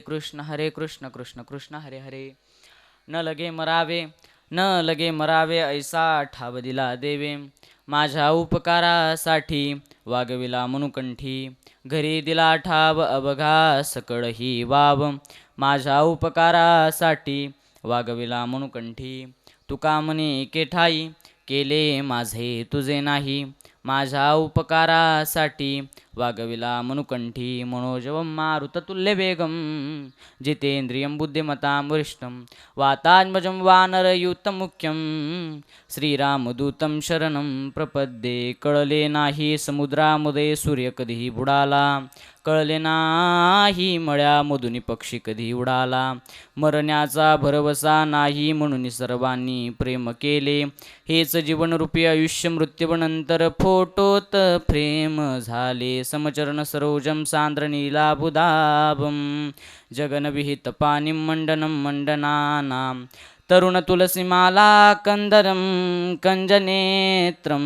हरे कृष्ण कृष्ण कृष्ण हरे हरे. न लगे मरावे ऐसा ठाव दिला देवे. माझ्या उपकारासाठी वागविला मनुकंठी. घरी दिला ठाव अवघा सकळ ही वाव. माझ्या उपकारासाठी वागविला मनुकंठी. तुका म्हणे एके ठाई केले माझे तुझे नाही. माझ्या उपकारासाठी वागविला मनुकंठी. मनोजवं मारुततुल्य वेगम जितेंद्रियं बुद्धिमतां वरिष्ठं वातात्मजं वानरयूतं मुख्यं श्रीरामदूतं शरणं प्रपद्ये. कळले नाही समुद्रामध्ये सूर्य कधीही बुडाला. कळले नाही मळ्यामधून पक्षी कधी उडाला. मरण्याचा भरवसा नाही म्हणून सर्वांनी प्रेम केले. हेच जीवनरूपी आयुष्य मृत्यूनंतर फोटोत प्रेम झाले. समचरण सरोजम सांद्र नीलाबुदाभम जगनविहित पाणिं मंडनं मंडनानां. तरुण तुलसीमाला कंदरं कंजनेत्रं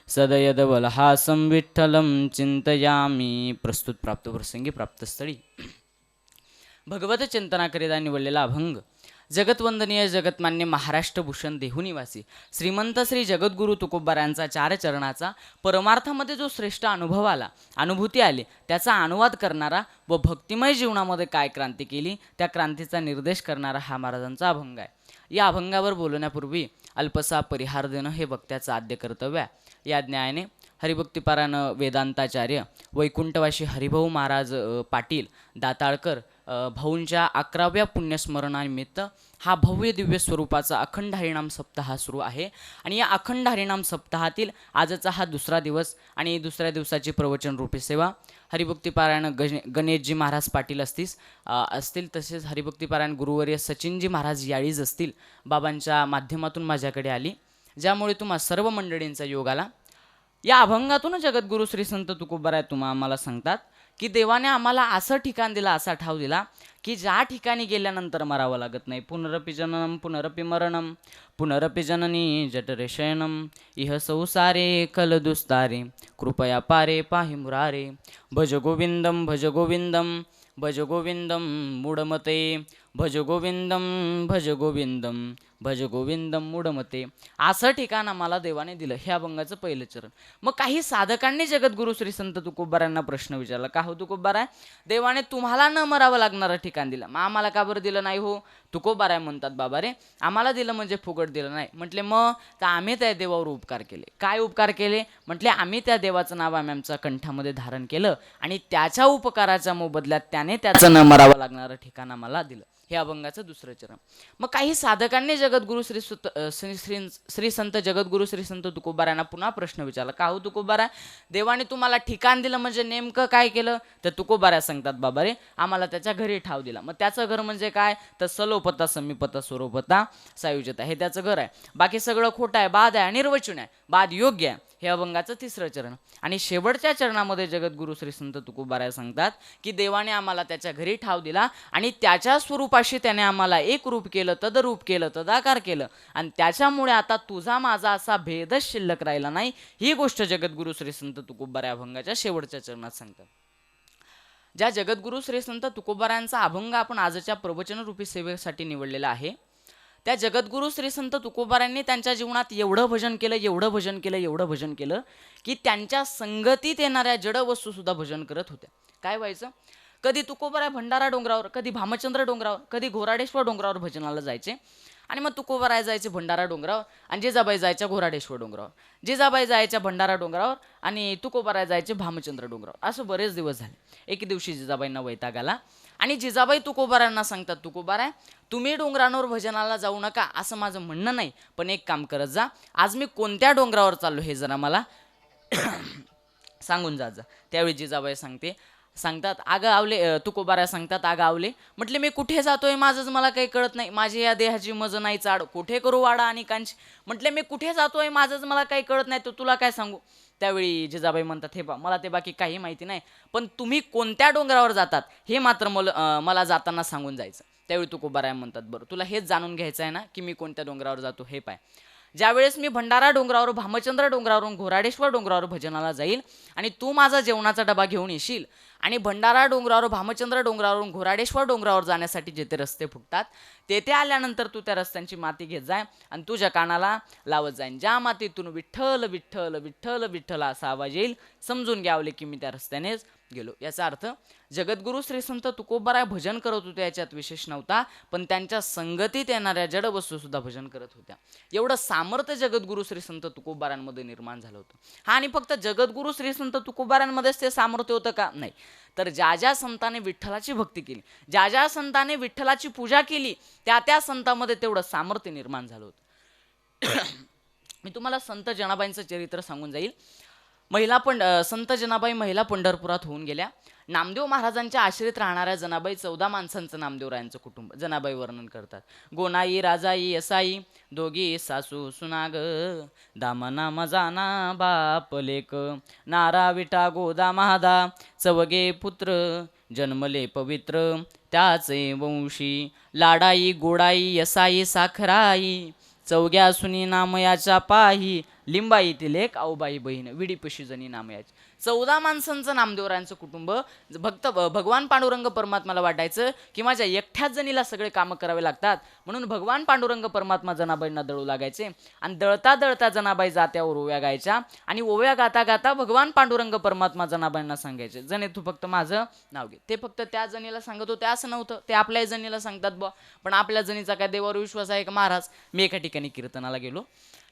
सदयदवलहासं विठ्ठलं चिंतयामी. प्रस्तुत प्राप्त प्रसंगी प्राप्तस्थळी भगवत चिंतनाकरिता निवडलेला अभंग. जगतवंदनीय जगतमान्य महाराष्ट्रभूषण देहुनिवासी श्रीमंत श्री जगद्गुरु तुकोबारायांचा चार चरणाचा परमार्थामध्ये जो श्रेष्ठ अनुभव आला, अनुभूती आली, त्याचा अनुवाद करणारा व भक्तिमय जीवनामध्ये काय क्रांती केली त्या क्रांतीचा निर्देश करणारा हा महाराजांचा अभंग आहे. या अभंगावर बोलण्यापूर्वी अल्पसा परिहार देणं हे वक्त्याचं आद्य कर्तव्य आहे. या न्यायाने हरिभक्तिपारायण वेदांताचार्य वैकुंठवासी हरिभाऊ महाराज पाटील दाताळकर भाऊंच्या 11व्या पुण्यस्मरणानिमित्त हा भव्य दिव्य स्वरूपाचा अखंड हरिनाम सप्ताह सुरू आहे. आणि या अखंड हरिनाम सप्ताहातील आजचा हा दुसरा दिवस आणि दुसऱ्या दिवसाची प्रवचन रूपी सेवा हरिभक्तिपारायण गणेशजी महाराज पाटील असतील तसेच हरिभक्तिपारायण गुरुवर्य सचिनजी महाराज याळीज असतील बाबांच्या माध्यमातून माझ्याकडे आली, ज्यामुळे तुम्हा सर्व मंडळींचा योग आला. या अभंगातून जगद्गुरु श्री संत तुकोबाराय आम्हाला सांगतात की देवाने आम्हाला असं ठिकाण दिलं, असा ठाव दिला की ज्या ठिकाणी गेल्यानंतर मरावं लागत नाही. पुनरपि जननम पुनरपि मरणम पुनरपि जननी जठरे शयनम इह संसारे कल दुस्तारे कृपया पारे पाहि मुरारे. भज गोविंदम भज गोविंदम भज गोविंदम मूढमते भज गोविंदम भज गोविंदम भज गोविंदम मूढमते. असं ठिकाण आम्हाला देवाने दिलं. हे अभंगाचं पहिलं चरण. मग काही साधकांनी जगद्गुरु श्री संत तुकोबारायांना प्रश्न विचारला, का हो तुकोबाराय, देवाने तुम्हाला न मरावं लागणारं ठिकाण दिलं, मग आम्हाला का बरं दिलं नाही हो? तुकोबाराय म्हणतात, बाबा रे, आम्हाला दिलं म्हणजे फुकट दिलं नाही. म्हटले मग तर आम्ही त्या देवावर उपकार केले. काय उपकार केले? म्हटले आम्ही त्या देवाचं नाव आम्ही आमच्या कंठामध्ये धारण केलं आणि त्याच्या उपकाराच्या मोबदल्यात त्याने त्याचं न मरावं लागणारं ठिकाण आम्हाला दिलं. हे अभंगाचं दुसरं चरण. मग काही साधकांनी जगद्गुरु श्री संत जगद्गुरु श्री संत तुकोबारायांना पुन्हा प्रश्न विचारला, का हो तुकोबाराय, देवाने तुम्हाला ठिकाण दिलं म्हणजे नेमकं काय केलं? तर तुकोबाराय सांगतात, बाबा रे, आम्हाला त्याच्या घरी ठाव दिला. मग त्याचं घर म्हणजे काय? तर सलोपता समीपता स्वरूपता सायुज्यता हे त्याचं घर आहे. बाकी सगळं खोटं आहे, बाद आहे, निर्वचन आहे, बाद योग्य आहे. हे अभंगाचं तिसरं चरण. आणि शेवटच्या चरणामध्ये जगद्गुरु श्री संत तुकोबाराय सांगतात की देवाने आम्हाला त्याच्या घरी ठाव दिला आणि त्याच्या स्वरूपाशी त्याने आम्हाला एक रूप केलं, तदरूप केलं, तदाकार केलं आणि त्याच्यामुळे आता तुझा माझा असा भेदच शिल्लक राहिला नाही. ही गोष्ट जगद्गुरु श्री संत तुकोबाराय अभंगाच्या शेवटच्या चरणात सांगतात. ज्या जगद्गुरु श्री संत तुकोबारायांचा अभंग आपण आजच्या प्रवचन रूपी सेवेसाठी निवडलेला आहे, त्या जगद्गुरु श्री संत तुकोबारायांनी त्यांच्या जीवनात एवढं भजन केलं की त्यांच्या संगतीत येणाऱ्या जड वस्तू सुद्धा भजन करत होत्या. काय व्हायचं? कधी तुकोबाराय भंडारा डोंगरावर, कधी भामचंद्र डोंगरावर, कधी घोराडेश्वर डोंगरावर भजनाला जायचे. आणि मग तुकोबाराय जायचे भंडारा डोंगरावर आणि जिजाबाई जायच्या घोराडेश्वर डोंगरावर, जिजाबाई जायच्या भंडारा डोंगरावर आणि तुकोबाराय जायचे भामचंद्र डोंगरावर. असं बरेच दिवस झाले. एक दिवशी जिजाबाईंना वैताग आला आणि जिजाबाई तुकोबारायांना सांगतात, तुकोबाराय, तुम्ही डोंगरांवर भजनाला जाऊ नका असं माझं म्हणणं नाही, पण एक काम करत जा, आज मी कोणत्या डोंगरावर चाललो हे जरा मला सांगून जा. त्यावेळी जिजाबाई सांगतात अगं आवले, तुकोबाराय सांगतात, अगं आवले, म्हटले मी कुठे जातोय माझंच मला काही कळत नाही, माझी या देहाची मज नाही चाड, कुठे करू वाडा आणि कांची. म्हटले मी कुठे जातोय माझंच मला काही कळत नाही, तर तुला काय सांगू? त्यावेळी जिजाबाई म्हणतात, हे बा, मला ते बाकी काही माहिती नाही, पण तुम्ही कोणत्या डोंगरावर जातात हे मात्र मला जाताना सांगून जायचं. त्यावेळी तुकोबाराय म्हणतात, बरं तुला हेच जाणून घ्यायचं आहे ना की मी कोणत्या डोंगरावर जातो? हे पाय, ज्यावेळेस मी भंडारा डोंगरावर, भामचंद्र डोंगरावरून, घोराडेश्वर डोंगरावर भजनाला जाईल आणि तू माझा जेवणाचा डबा घेऊन येशील आणि भंडारा डोंगरावर भामचंद्र डोंगरावरून घोराडेश्वर डोंगरावर जाण्यासाठी जेथे रस्ते फुटतात तेथे आल्यानंतर तू त्या रस्त्यांची माती घेत जाय आणि तुझ्या कानाला लावत जाईन. ज्या मातीतून विठ्ठल विठ्ठल विठ्ठल विठ्ठल असा आवाज येईल समजून घ्यावले की मी त्या रस्त्यानेच गेलो. याचा अर्थ जगद्गुरु श्री संत तुकोबाराय भजन करत होते याच्यात विशेष नव्हता, पण त्यांच्या संगतीत येणाऱ्या जड वस्तू सुद्धा भजन करत होत्या. एवढं सामर्थ्य जगद्गुरु श्री संत तुकोबारांमध्ये निर्माण झालं होतं. हा, आणि फक्त जगद्गुरु श्री संत तुकोबारांमध्येच ते सामर्थ्य होतं का? नाही, तर ज्या ज्या संतांनी विठ्ठलाची भक्ती केली, ज्या ज्या संतांनी विठ्ठलाची पूजा केली, त्या त्या संतांमध्ये तेवढं सामर्थ्य निर्माण झालं होतं. मी तुम्हाला संत जनाबाईंचं चरित्र सांगून जाईल. संत जनाबाई महिला पंढरपुरात होऊन गेल्या. नामदेव महाराजांच्या आश्रित राहणाऱ्या जनाबाई 14 माणसांचं नामदेवरायांचं कुटुंब जनाबाई वर्णन करतात. गोनाई राजाई यसाई दोघी सासू सुनाग, दामना जाना बाप लेक, नारा विटा गोदा महादा, चवगे पुत्र जन्मले पवित्र त्याचे वंशी, लाडाई गोडाई यसाई साखराई, चौग्या सुनी नामयाच्या पाही, लिंबाई ती लेक आऊबाई बहीण, विडीपशी जनी नामयाची. 14 माणसांचं नामदेवरायांचं कुटुंब. भगवान पांडुरंग परमात्माला वाटायचं की माझ्या एकट्याच जणीला सगळे कामं करावे लागतात, म्हणून भगवान पांडुरंग परमात्मा जनाबाईंना दळू लागायचे. आणि दळता दळता जनाबाई जात्यावर ओव्या गायच्या आणि ओव्या गाता गाता भगवान पांडुरंग परमात्मा जनाबाईंना सांगायचे, जणे तू फक्त माझं नाव घे. ते फक्त त्या जणीला सांगत होते असं नव्हतं, ते आपल्याही जणीला सांगतात बा. पण आपल्या जणीचा काय देवावर विश्वास आहे का महाराज? मी एका ठिकाणी कीर्तनाला गेलो.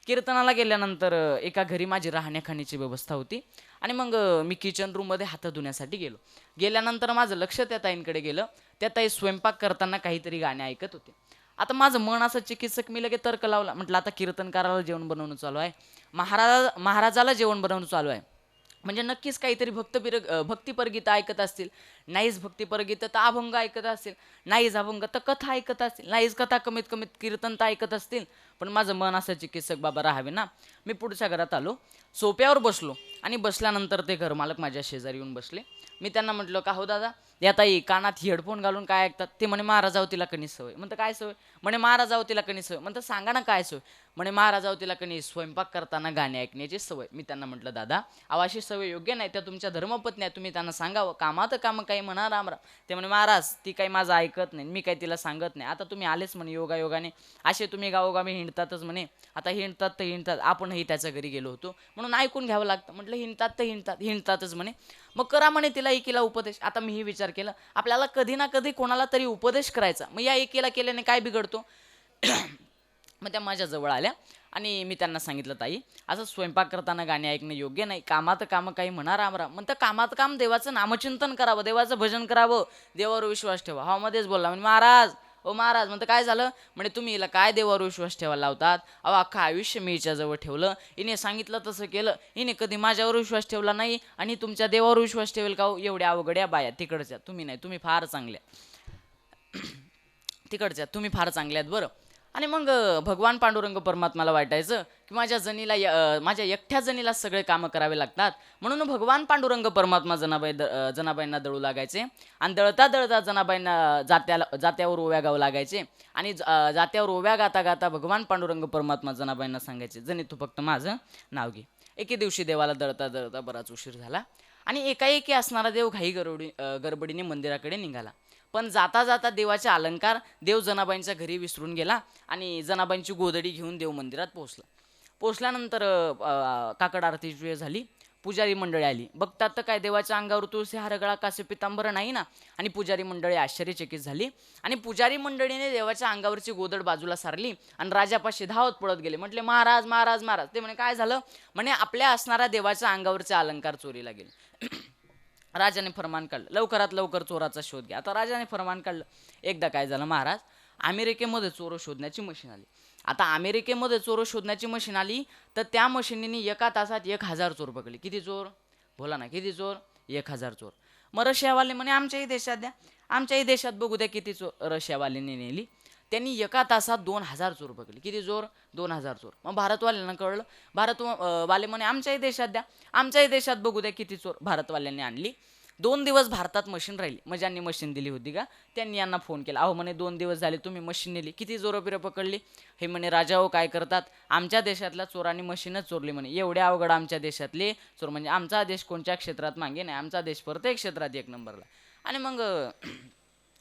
कीर्तनाला गेल्यानंतर एका घरी माझी राहण्याखाण्याची व्यवस्था होती आणि मग मी किचन रूममध्ये हात धुण्यासाठी गेलो. गेल्यानंतर माझं लक्ष त्या ताईंकडे गेलं. त्या ताई स्वयंपाक करताना काहीतरी गाणे ऐकत होते. आता माझं मन असं चिकित्सक, मी लगेच तर्क लावला. म्हटलं आता कीर्तनकाराला जेवण बनवणं चालू आहे, महाराजाला जेवण बनवणं चालू आहे, म्हणजे नक्कीच काहीतरी भक्तिपर गीतं ऐकत असतील. नाहीच भक्तिपर गीतं तर अभंग ऐकत असतील, नाहीच अभंग तर कथा ऐकत असतील, नाहीच कथा कमीत कमीत कीर्तन तर ऐकत असतील. पण माझं मन असं चिकित्सक बाबा राहावे ना. मी पुढच्या घरात आलो, सोप्यावर बसलो आणि बसल्यानंतर ते घरमालक माझ्या शेजारी येऊन बसले. मी त्यांना म्हटलं, का हो दादा, या ताई कानात हेडफोन घालून काय ऐकतात? ते म्हणे महाराजाव तिला कणी सवय. म्हणतं काय सवय? म्हणे महाराजाव तिला कणी सवय. म्हणतं सांगा ना काय सवय? म्हणे महाराजाव तिला कणी स्वयंपाक करताना गाणे ऐकण्याची सवय. मी त्यांना म्हटलं, दादा अशी सवय योग्य नाही, त्या तुमच्या धर्मपत्नी आहे, तुम्ही त्यांना सांगावं, कामात काम काही म्हणा राम राम. ते म्हणे महाराज ती काही माझं ऐकत नाही, मी काही तिला सांगत नाही. आता तुम्ही आलेच म्हणे योगायोगाने, असे तुम्ही गावोगावी हिंडतातच म्हणे. आता हिंडतात तर हिंडतात, आपणही त्याच्या घरी गेलो होतो म्हणून ऐकून घ्यावं लागतं. म्हटलं हिंडतात तर हिंडतातच म्हणे, मग करा म्हणे तिला एकीला उपदेश. आता मीही विचार केला, आपल्याला कधी ना कधी कोणाला तरी उपदेश करायचा, मग या एकीला केल्याने काय बिघडतो? मग त्या माझ्या जवळ आल्या आणि मी त्यांना सांगितलं, ताई असं स्वयंपाक करताना गाणे ऐकणं योग्य नाही, कामात काम काही म्हणा राम राम. म्हणतं कामात काम देवाचं नामचिंतन करावं, देवाचं भजन करावं, देवावर विश्वास ठेवा. हा मध्येच बोलला, म्हणजे महाराज ओ महाराज. म्हणतं काय झालं? म्हणजे तुम्ही हिला काय देवावर विश्वास ठेवायला लावतात? अहो अख्खं आयुष्य मी हिच्याजवळ ठेवलं, हिने सांगितलं तसं केलं, हिने कधी माझ्यावर विश्वास ठेवला नाही आणि तुमच्या देवावर विश्वास ठेवेल का? एवढ्या अवघड्या बाया तिकडच्या, तुम्ही नाही, तुम्ही फार चांगल्या तिकडच्या, तुम्ही फार चांगल्यात बरं. आणि मग भगवान पांडुरंग परमात्माला वाटायचं की माझ्या माझ्या एकट्या जणीला सगळे कामं करावे लागतात, म्हणून भगवान पांडुरंग परमात्मा जनाबाईंना दळू लागायचे. आणि दळता दळता जनाबाईंना जात्यावर ओव्या गाऊ लागायचे. आणि जात्यावर ओव्या गाता गाता भगवान पांडुरंग परमात्मा जनाबाईंना सांगायचे, जणी तू फक्त माझं नाव घे. एके दिवशी देवाला दळता दळता बराच उशीर झाला आणि एकाएकी असणारा देव गडबडीने मंदिराकडे निघाला. पण जाता जाता देवाचे अलंकार देव जनाबाईंच्या घरी विसरून गेला आणि जनाबाईंची गोदडी घेऊन देव मंदिरात पोहोचल्यानंतर काकड आरतीची वेळ झाली. पुजारी मंडळी आली. बघतात तर काय, देवाच्या अंगावर तुळशी हारगळा कासे पितांबर नाही ना. आणि पुजारी मंडळी आश्चर्यचकित झाली आणि पुजारी मंडळीने देवाच्या अंगावरची गोदड बाजूला सारली आणि राजापाशी धावत पळत गेले. म्हटले, महाराज महाराज महाराज. ते म्हणे काय झालं? म्हणे आपल्या असणाऱ्या देवाच्या अंगावरचे अलंकार चोरीला गेले. राजाने फरमान काढलं, लवकरात लवकर चोराचा शोध घ्या. आता राजाने फरमान काढलं. एकदा काय झालं महाराज, अमेरिकेमध्ये चोर शोधण्याची मशीन आली. आता अमेरिकेमध्ये चोर शोधण्याची मशीन आली तर त्या मशीनीने एका तासात 1000 चोर पकडले. किती चोर? बोला ना, किती चोर? 1000 चोर. मग रशियावाले म्हणे आमच्याही देशात द्या, आमच्याही देशात बघू द्या किती चोर. रशियावाल्यांनी नेली. त्यांनी एका तासात 2000 चोर पकडले. किती चोर? 2000 चोर. मग भारतवाल्यांना कळलं. वाले म्हणे आमच्याही देशात द्या, आमच्याही देशात बघू द्या किती चोर. भारतवाल्यांनी आणली. 2 दिवस भारतात मशीन राहिली. मग ज्यांनी मशीन दिली होती का त्यांनी यांना फोन केला. अहो म्हणे 2 दिवस झाले तुम्ही मशीन नेली, किती जोरबिरं पकडली. हे म्हणे राजा हो काय करतात, आमच्या देशातल्या चोरांनी मशीनच चोरली म्हणे. एवढे अवघड आमच्या देशातले चोर, म्हणजे आमचा देश कोणत्या क्षेत्रात मागे नाही, आमचा देश प्रत्येक क्षेत्रात एक नंबरला. आणि मग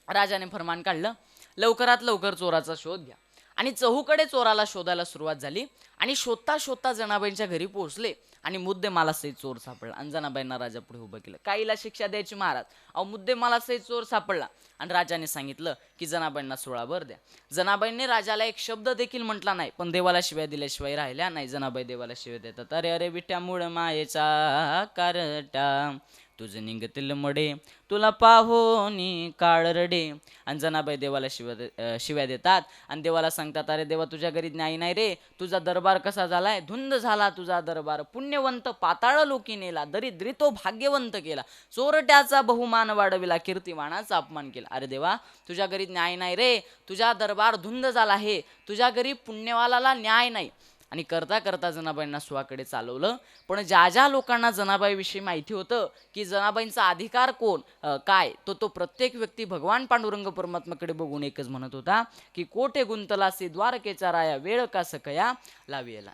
राजाने फरमान काढलं, लवकरात लवकर चोराचा शोध घ्या. आणि चहूकडे चोराला शोधायला सुरुवात झाली. आणि शोधता शोधता जनाबाईंच्या घरी पोहोचले आणि मुद्देमाला सहित चोर सापडला. आणि जनाबाईंना राजा पुढे उभं केलं. काहीला शिक्षा द्यायची महाराज, अहो मुद्देमाला सहित चोर सापडला. आणि राजाने सांगितलं की जनाबाईंना 16 भर द्या. जनाबाईंनी राजाला एक शब्द देखील म्हटला नाही, पण देवाला शिव्या दिल्याशिवाय राहिल्या नाही. जनाबाई देवाला शिव्या देतात, अरे अरे विट्या मूळ मायेचा कारटा, तुझं निघतील मडे तुला पाहोनी काळ रडे. आणि जनाबाई देवाला शिव्या देतात आणि देवाला सांगतात, अरे देवा तुझ्या घरी न्याय नाही रे, तुझा दरबार कसा झालाय, धुंद झाला तुझा दरबार, पुण्यवंत पाताळ लोकी नेला, दरिद्री तो भाग्यवंत केला, चोरट्याचा बहुमान वाढविला, कीर्तिवानाचा अपमान केला. अरे देवा तुझ्या घरी न्याय नाही रे, तुझा दरबार धुंद झाला आहे, तुझ्या घरी पुण्यवालाला न्याय नाही. आणि करता करता जनाबाईंना सुवाकडे चालवलं. पण ज्या ज्या लोकांना जनाबाईविषयी माहिती होतं की जनाबाईंचा अधिकार कोण काय, तो प्रत्येक व्यक्ती भगवान पांडुरंग परमात्माकडे बघून एकच म्हणत होता की कोठे गुंतलासी द्वारकेचा राया, वेळ का सकया लावियला.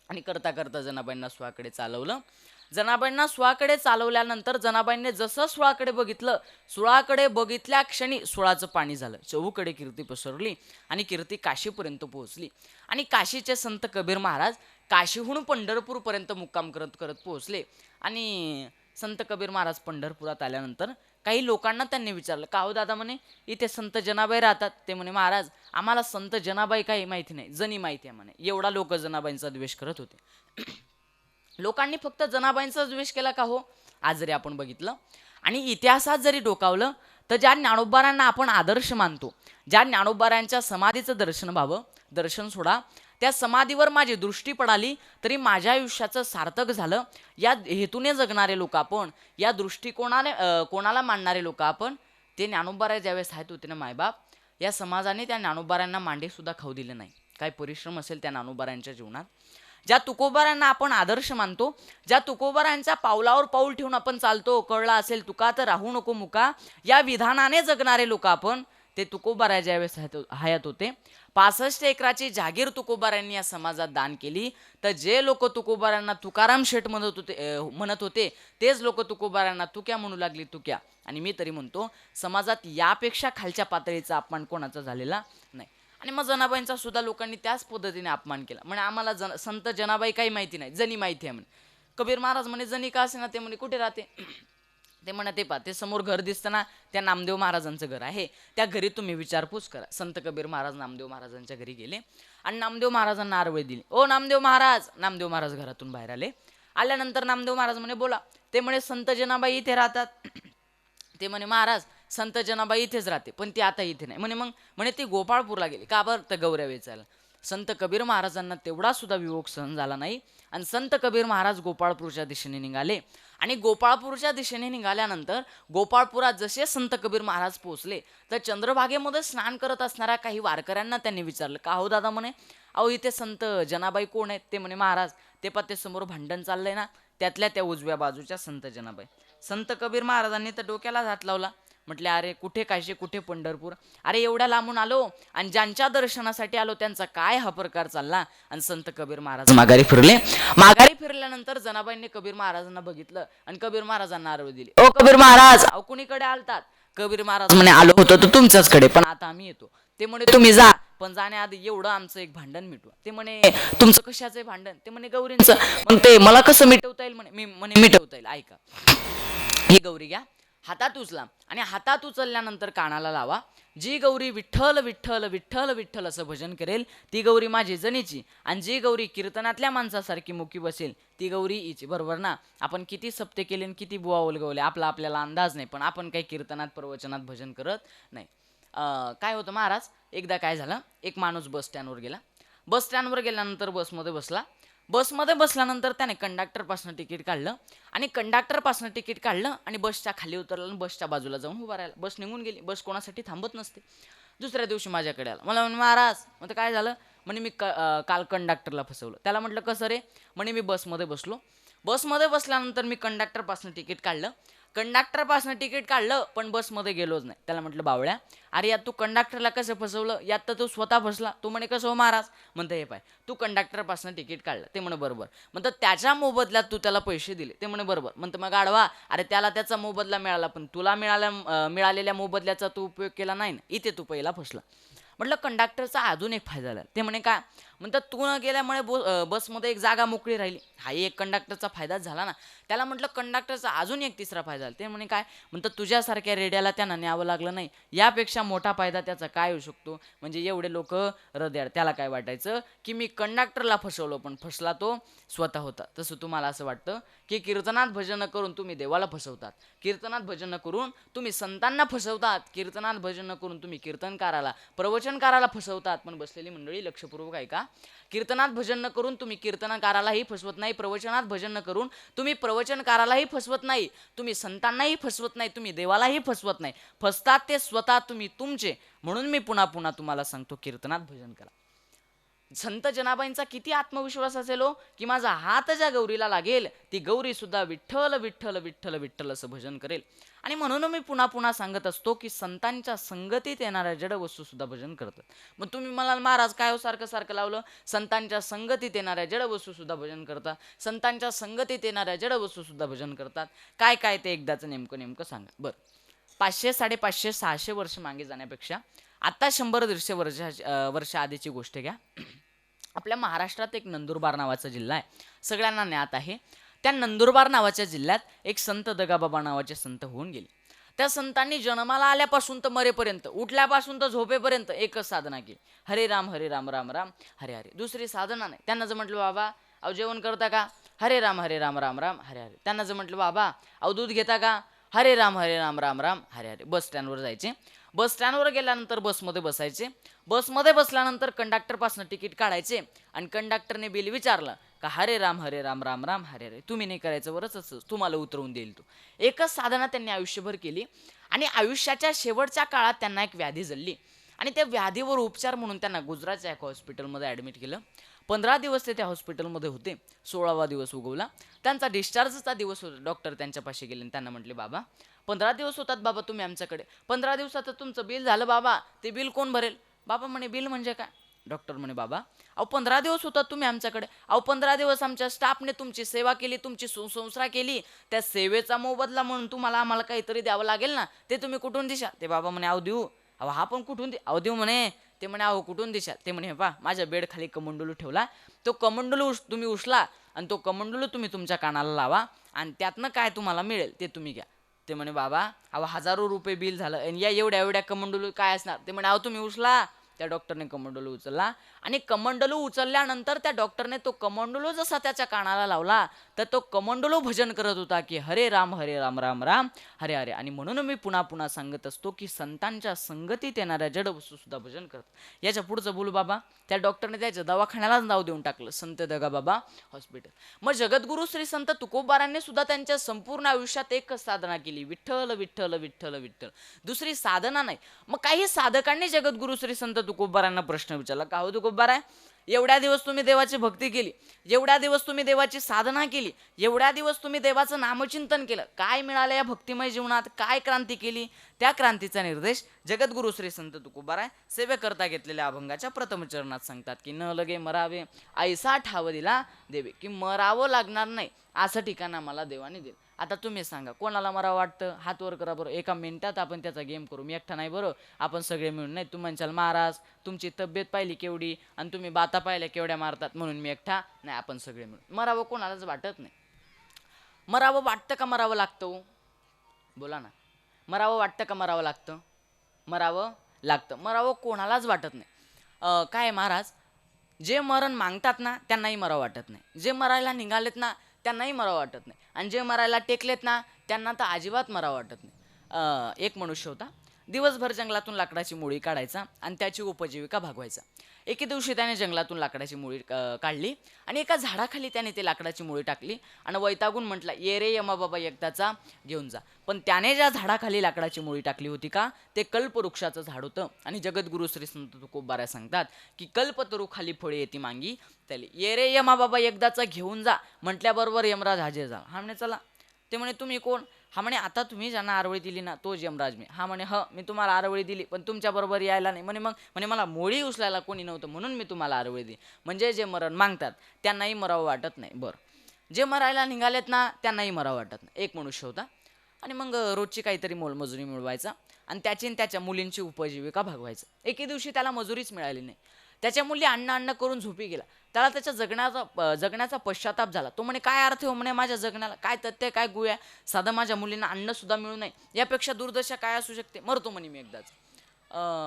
आणि करता करता जनाबाईंना सुवाकडे चालवलं. जनाबाईंना सुळाकडे चालवल्यानंतर जनाबाईंनी जसं सुळाकडे बघितलं, सुळाकडे बघितल्या क्षणी सुळाचं पाणी झालं. चहूकडे कीर्ती पसरली आणि कीर्ती काशीपर्यंत पोहोचली. आणि काशीचे संत कबीर महाराज काशीहून पंढरपूरपर्यंत मुक्काम करत करत पोहोचले. आणि संत कबीर महाराज पंढरपुरात आल्यानंतर काही लोकांना त्यांनी विचारलं, का हो दादा म्हणे इथे संत जनाबाई राहतात. ते म्हणे महाराज आम्हाला संत जनाबाई काही माहिती नाही, जणी माहिती आहे म्हणे. एवढा लोक जनाबाईंचा द्वेष करत होते. लोकांनी फक्त जनाबाईंचा द्वेष केला का हो, आज जरी आपण बघितलं आणि इतिहासात जरी डोकावलं तर ज्या ज्ञानोबारांना आपण आदर्श मानतो, ज्या ज्ञानोबारांच्या समाधीचं दर्शन व्हावं, दर्शन सोडा, त्या समाधीवर माझी दृष्टी पडाली तरी माझ्या आयुष्याचं सार्थक झालं, या हेतूने जगणारे लोक आपण, या दृष्टिकोनाने कोणाला मानणारे लोक आपण, ते ज्ञानोबारा ज्यावेळेस आहेत होते ना मायबाप, या समाजाने त्या ज्ञानोबारांना मांडे सुद्धा खाऊ दिले नाही. काय परिश्रम असेल त्या ज्ञानोबारांच्या जीवनात. ज्या तुकोबारांना आपण आदर्श मानतो, ज्या तुकोबारांच्या पावलावर पाऊल ठेवून आपण चालतो, कळला असेल तुका तर राहू नको मुका, या विधानाने जगणारे लोक आपण, ते तुकोबारा ज्यावेळेस हयात होते 65 एकराची जागीर तुकोबारांनी या समाजात दान केली. तर जे लोक तुकोबारांना तुकाराम शेठ म्हणत होते तेच लोक तुकोबारांना तुक्या म्हणू लागली, तुक्या. आणि मी तरी म्हणतो समाजात यापेक्षा खालच्या पातळीचा अपमान कोणाचा झालेला नाही. आणि मग जनाबाईंचा सुद्धा लोकांनी त्याच पद्धतीने अपमान केला. म्हणजे आम्हाला संत जनाबाई काही माहिती नाही, जणी माहिती आहे म्हणे. कबीर महाराज म्हणे जणी का असे ना, ते म्हणे कुठे राहते, ते म्हणा ते पहा ते समोर घर दिसतं ना, त्या नामदेव महाराजांचं घर आहे, त्या घरी तुम्ही विचारपूस करा. संत कबीर महाराज नामदेव महाराजांच्या घरी गेले आणि नामदेव महाराजांना आरवळ दिली. ओ नामदेव महाराज. नामदेव महाराज घरातून बाहेर आले. आल्यानंतर नामदेव महाराज म्हणे बोला. ते म्हणे संत जनाबाई इथे राहतात. ते म्हणे महाराज संत जनाबाई इथेच राहते, पण ती आता इथे नाही म्हणे. मग म्हणे ती गोपाळपूरला गेली का बरं, तर गौऱ्या वेचायला. संत कबीर महाराजांना तेवढा सुद्धा वियोग सहन झाला नाही आणि संत कबीर महाराज गोपाळपूरच्या दिशेने निघाले. आणि गोपाळपूरच्या दिशेने निघाल्यानंतर गोपाळपुरात जसे संत कबीर महाराज पोहोचले तर चंद्रभागेमध्ये स्नान करत असणाऱ्या काही वारकऱ्यांना त्यांनी विचारलं, का हो दादा म्हणे, अहो इथे संत जनाबाई कोण आहेत. ते म्हणे महाराज ते पत्ते समोर भांडण चाललंय ना, त्यातल्या त्या उजव्या बाजूच्या संत जनाबाई. संत कबीर महाराजांनी तर डोक्याला हात लावला. म्हटले अरे कुठे काशी, कुठे पंढरपूर, अरे एवढ्या लांबून आलो आणि ज्यांच्या दर्शनासाठी आलो त्यांचा काय हा प्रकार चालला. आणि संत कबीर महाराज माघारी फिरले. माघारी फिरल्यानंतर जनाबाईंनी कबीर महाराजांना बघितलं आणि कबीर महाराजांना आरव दिली. ओ कबीर महाराज, अहो कुणीकडे आलतात. कबीर महाराज म्हणे आलो होतो तर तुमच्याचकडे, पण आता आम्ही येतो. ते म्हणे तुम्ही जा, पण जाण्याआधी एवढं आमचं एक भांडण मिटवा. ते म्हणे तुमचं कशाचं भांडण. ते म्हणे गौरींचं. मग ते मला कसं मिटवता येईल म्हणे. मी म्हणे मिटवता येईल, ऐका ही गौरी घ्या, हातात उचला आणि हातात उचलल्यानंतर कानाला लावा. जी गौरी विठ्ठल विठ्ठल विठ्ठल विठ्ठल असं भजन करेल ती गौरी माझी जनीची, आणि जी गौरी कीर्तनातल्या माणसासारखी मुकी बसेल ती गौरी हिची. बरोबर ना. आपण किती सप्ते केले आणि किती बुवा उलगवले आपल्याला अंदाज नाही, पण आपण काही कीर्तनात प्रवचनात भजन करत नाही. काय होतं महाराज, एकदा काय झालं, एक माणूस बस स्टँडवर गेला. बस स्टँडवर गेल्यानंतर बसमध्ये बसला. बसमध्ये बसल्यानंतर त्याने कंडक्टरपासून तिकीट काढलं आणि कंडक्टरपासून तिकीट काढलं आणि बसच्या खाली उतरलं आणि बसच्या बाजूला जाऊन उभा राहिला. बस निघून गेली. बस कोणासाठी थांबत नसते. दुसऱ्या दिवशी माझ्याकडे आला. मला म्हणे महाराज, म्हणतं काय झालं. म्हणे मी काल कंडक्टरला फसवलं. त्याला म्हटलं कसं रे. म्हणे मी बसमध्ये बसलो. बसमध्ये बसल्यानंतर मी कंडक्टरपासून तिकीट काढलं. कंडक्टरपासून तिकीट काढलं पण बसमध्ये गेलोच नाही. त्याला म्हटलं बावळ्या, अरे यात तू कंडक्टरला कसं फसवलं, यात तर तू स्वतः फसला. तू म्हणे कसं हो महाराज. म्हणतं हे पाय, तू कंडक्टरपासून तिकीट काढलं. ते म्हणे बरोबर. म्हणतं त्याच्या मोबदल्यात तू त्याला पैसे दिले. ते म्हणे बरोबर. म्हणतं मग आडवा, अरे त्याला त्याचा मोबदला मिळाला पण तुला मिळालेल्या मोबदल्याचा तू उपयोग केला नाही ना, इथे तू पहिला फसला. म्हटलं कंडक्टरचा अजून एक फायदा झाला. ते म्हणे काय. म्हणतात तू न गेल्यामुळे बसमध्ये एक जागा मोकळी राहिली. हाही एक कंडक्टरचा फायदाच झाला ना. त्याला म्हटलं कंडक्टरचा अजून एक तिसरा फायदा झाला. ते म्हणे काय. म्हणतात तुझ्यासारख्या रेड्याला त्यांना न्यावं लागलं नाही. यापेक्षा मोठा फायदा त्याचा काय होऊ शकतो. म्हणजे एवढे लोक हृदयात. त्याला काय वाटायचं की मी कंडक्टरला फसवलो पण फसला तो स्वतः होता. तसं तुम्हाला असं वाटतं की कीर्तनात भजन करून तुम्ही देवाला फसवतात, कीर्तनात भजन करून तुम्ही संतांना फसवतात, कीर्तनात भजन करून तुम्ही कीर्तनकाराला प्रवचनकाराला फसवतात. पण बसलेली मंडळी लक्षपूर्वक ऐका. कीर्तनात भजन न करून तुम्ही कीर्तनकारालाही फसवत नाही, प्रवचनात भजन न करून तुम्ही प्रवचनकारालाही फसवत नाही, तुम्ही संतांनाही फसवत नाही, तुम्ही देवालाही फसवत नाही. फसतात ते स्वतः तुम्ही तुमचे. म्हणून मी पुन्हा पुन्हा तुम्हाला सांगतो कीर्तनात भजन करा. संत जनाबाईंचा किती आत्मविश्वास असेल हो, की माझा हात ज्या गौरीला लागेल ती गौरी सुद्धा विठ्ठल विठ्ठल विठ्ठल विठ्ठल असं भजन करेल. आणि म्हणून मी पुन्हा पुन्हा सांगत असतो की संतांच्या संगतीत येणाऱ्या जड वस्तू सुद्धा भजन करतात. मग तुम्ही मला महाराज काय हो सारखं सारखं लावलं. संतांच्या संगतीत येणाऱ्या जड वस्तू सुद्धा भजन करतात, संतांच्या संगतीत येणाऱ्या जड वस्तू सुद्धा भजन करतात. काय काय ते एकदाचं नेमकं नेमकं सांगा बरं. 500, 550, 600 वर्ष मागे जाण्यापेक्षा आता 100-150 वर्ष आधीची गोष्ट घ्या. आपल्या महाराष्ट्रात एक नंदुरबार नावाचा जिल्हा आहे, सगळ्यांना ज्ञात आहे. त्या नंदुरबार नावाच्या जिल्ह्यात एक संत दगाबाबा नावाचे संत होऊन गेले. त्या संतांनी जन्माला आल्यापासून तर मरेपर्यंत, उठल्यापासून तर झोपेपर्यंत एकच साधना केली. हरे राम राम राम हरे हरे. दुसरी साधना नाही. त्यांना जर म्हटलं बाबा अहो जेवण करता का, हरे राम राम राम हरे हरे. त्यांना जर म्हटलं बाबा अहो दूध घेता का, हरे राम राम राम हरे हरे. बस स्टँडवर जायचे. बस स्टँडवर गेल्यानंतर बसमध्ये बसायचे. बसमध्ये बसल्यानंतर कंडक्टरपासून तिकीट काढायचे आणि कंडक्टरने बिल विचारलं का हरे राम राम राम हरे हरे. तुम्ही नाही करायचं बरंच, तुम्हाला उतरवून देईल तो. एकच साधना त्यांनी आयुष्यभर केली आणि आयुष्याच्या शेवटच्या काळात त्यांना एक व्याधी जडली आणि त्या व्याधीवर उपचार म्हणून त्यांना गुजरातच्या एका हॉस्पिटलमध्ये ॲडमिट केलं. 15 दिवस ते त्या हॉस्पिटलमध्ये होते. 16वा दिवस उगवला. त्यांचा डिस्चार्जचा दिवस होता. डॉक्टर त्यांच्यापाशी गेले आणि त्यांना म्हटले बाबा 15 दिवस होतात बाबा तुम्ही आमच्याकडे, 15 दिवसात तुमचं बिल झालं बाबा, ते बिल कोण भरेल. बाबा म्हणे बिल म्हणजे काय. डॉक्टर म्हणे बाबा अहो 15 दिवस होतात तुम्ही आमच्याकडे, अहो 15 दिवस आमच्या स्टाफने तुमची सेवा केली, तुमची सुसंस्कार केली, त्या सेवेचा मोबदला म्हणून तुम्हाला आम्हाला काहीतरी द्यावं लागेल ना, ते तुम्ही कुठून दिशा. ते बाबा म्हणे अहो देऊ. अहो हा पण कुठून दे, अहो देऊ म्हणे. ते म्हणे अहो कुठून दिशा. ते म्हणे पा माझ्या बेड खाली कमंडलू ठेवला, तो कमंडलू तुम्ही उचला आणि तो कमंडलू तुम्ही तुमच्या कानाला लावा आणि त्यातनं काय तुम्हाला मिळेल ते तुम्ही घ्या. ते म्हणे बाबा अहो हजारो रुपये बिल झालं आणि या एवढ्या एवढ्या कमंडलू काय असणार. ते म्हणे अहो तुम्ही उचला. त्या डॉक्टरने कमंडलू उचलला आणि कमंडलू उचलल्यानंतर त्या डॉक्टरने तो कमंडलू जसा त्याच्या कानाला लावला तर तो कमंडलू भजन करत होता की हरे राम राम राम हरे हरे. आणि म्हणून मी पुन्हा पुन्हा सांगत असतो की संतांच्या संगतीत येणाऱ्या जड वस्तू सुद्धा भजन करत. याच्या पुढचं बोलू बाबा. त्या डॉक्टरने त्याच्या दवाखान्यालाच नाव देऊन टाकलं संत दगाबाबा हॉस्पिटल. मग जगद्गुरू श्री संत तुकोबारांनी सुद्धा त्यांच्या संपूर्ण आयुष्यात एकच साधना केली, विठ्ठल विठ्ठल विठ्ठल विठ्ठल. दुसरी साधना नाही. मग काही साधकांनी जगद्गुरू श्री संत तुकोबारांना प्रश्न विचारला का हो तुकोबारा, एवढ्या दिवस तुम्ही देवाची भक्ती केली, एवढ्या दिवस तुम्ही देवाची साधना केली, एवढ्या दिवस तुम्ही देवाचं नामचिंतन केलं, काय मिळालं या भक्तिमय जीवनात, काय क्रांती केली. त्या क्रांतीचा निर्देश जगद्गुरू श्री संत तुकोबाराय सेवेकरता घेतलेल्या अभंगाच्या प्रथम चरणात सांगतात की न लगे मरावे ऐसा ठाव दिला देवे, की मरावं लागणार नाही असं ठिकाण आम्हाला देवाने दिलं. आता तुम्ही सांगा कोणाला मरावं वाटतं, हात वर करा बरं. एका मिनिटात आपण त्याचा गेम करू. मी एकटा नाही बरं, आपण सगळे मिळून. नाही तू म्हणशाल महाराज तुमची तब्येत पाहिली केवढी आणि तुम्ही बाता पाहिल्या केवढ्या मारतात म्हणून मी एकटा नाही, आपण सगळे मिळून. मरावं कोणालाच वाटत नाही. मरावं वाटतं का मरावं लागतं, बोला ना. मरावं वाटतं का मरावं लागतं, मरावं लागतं. मरावं कोणालाच वाटत नाही. काय महाराज, जे मरण मागतात ना त्यांनाही मरावं वाटत नाही, जे मरायला निघालेत ना त्यांनाही मरावं वाटत नाही, आणि जे मरायला टेकलेत ना त्यांना तर अजिबात मरावं वाटत नाही. एक मनुष्य होता. दिवसभर जंगलातून लाकडाची मुळी काढायचा आणि त्याची उपजीविका भागवायचा. एके दिवशी त्याने जंगलातून लाकडाची मुळी काढली आणि एका झाडाखाली त्याने ते लाकडाची मुळी टाकली आणि वैतागून म्हटला ये रे यमा बाबा एकदाचा घेऊन जा. पण त्याने ज्या झाडाखाली लाकडाची मुळी टाकली होती का ते कल्पवृक्षाचं झाड होतं. आणि जगद्गुरू श्री संत तुकोबारा सांगतात की कल्पतरू खाली फळे येती मांगी त्याली, ये रे यमा बाबा एकदाचा घेऊन जा म्हटल्याबरोबर यमराज हाजीर झाला. हा म्हणे चला. ते म्हणे तुम्ही कोण. हा म्हणे आता तुम्ही ज्यांना आरवळी दिली ना तो यमराज मी. हा म्हणे मी तुम्हाला आरवळी दिली पण तुमच्याबरोबर यायला नाही म्हणे. मग म्हणे मला मोळी उचलायला कोणी नव्हतं म्हणून मी तुम्हाला आरवळी दिली. म्हणजे जे मरण मागतात त्यांनाही मरावं वाटत नाही. बरं, जे मरायला निघालेत ना त्यांनाही मरावं वाटत नाही. एक मनुष्य होता आणि मग रोजची काहीतरी मोलमजुरी मिळवायचा आणि त्याची आणि त्याच्या मुलींची उपजीविका भागवायचं. एके दिवशी त्याला मजुरीच मिळाली नाही. त्याच्या मुली अन्न अन्न करून झोपी गेला. त्याला त्याच्या जगण्याचा पश्चाताप झाला. तो म्हणे काय अर्थ हो म्हणे माझ्या जगण्याला, काय तथ्य काय गुया, साधं माझ्या मुलींना अन्नसुद्धा मिळू नये, यापेक्षा दुर्दशा काय असू शकते, मरतो म्हणे मी एकदाच.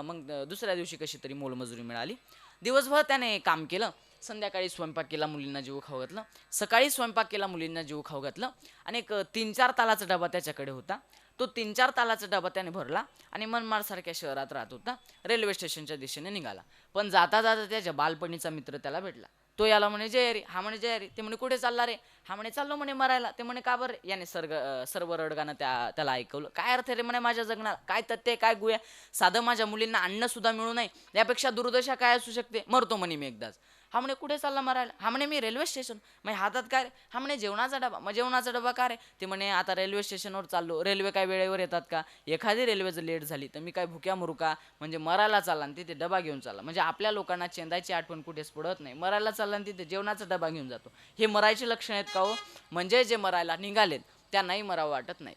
मग दुसऱ्या दिवशी कशी तरी मोलमजुरी मिळाली. दिवसभर त्याने काम केलं. संध्याकाळी स्वयंपाक केला, मुलींना जेवू खाऊ घातलं. सकाळी स्वयंपाक केला, मुलींना जेवू खाऊ घातलं. आणि एक 3-4 तालाचा डबा त्याच्याकडे होता. तो 3-4 तालाचा डबा त्याने भरला आणि मनमाडसारख्या शहरात राहत होता. रेल्वे स्टेशनच्या दिशेने निघाला. पण जाता जाता त्याच्या बालपणीचा मित्र त्याला भेटला. तो याला म्हणे जय रे. हा म्हणे जय रे. ते म्हणे कुठे चालला रे. हा म्हणे चाललो म्हणे मरायला. ते म्हणे का बरं. याने सर्व रडगाणं त्याला ऐकवलं. काय अर्थ रे म्हणे माझ्या जगणार, काय तथ्य काय गुया, साधं माझ्या मुलींना अन्न सुद्धा मिळू नये, यापेक्षा दुर्दशा काय असू शकते, मरतो म्हणे मी एकदाच. हा म्हणे कुठे चालला मरायला. हा म्हणे मी रेल्वे स्टेशन. मग हातात काय रे. हा म्हणे जेवणाचा डबा. मग जेवणाचा डबा का रे. ते म्हणे आता रेल्वे स्टेशनवर चाललो, रेल्वे काय वेळेवर येतात का, एखादी रेल्वे जर लेट झाली तर मी काय भुक्या मरू का, म्हणजे मरायला चालला आणि तिथे डबा घेऊन चालला. म्हणजे आपल्या लोकांना चेंदायची आठवण कुठेच पडत नाही, मरायला चालला आणि तिथे जेवणाचा डबा घेऊन जातो. हे मरायचे लक्षण आहेत का हो. म्हणजे जे मरायला निघालेत त्यांनाही मरावं वाटत नाही.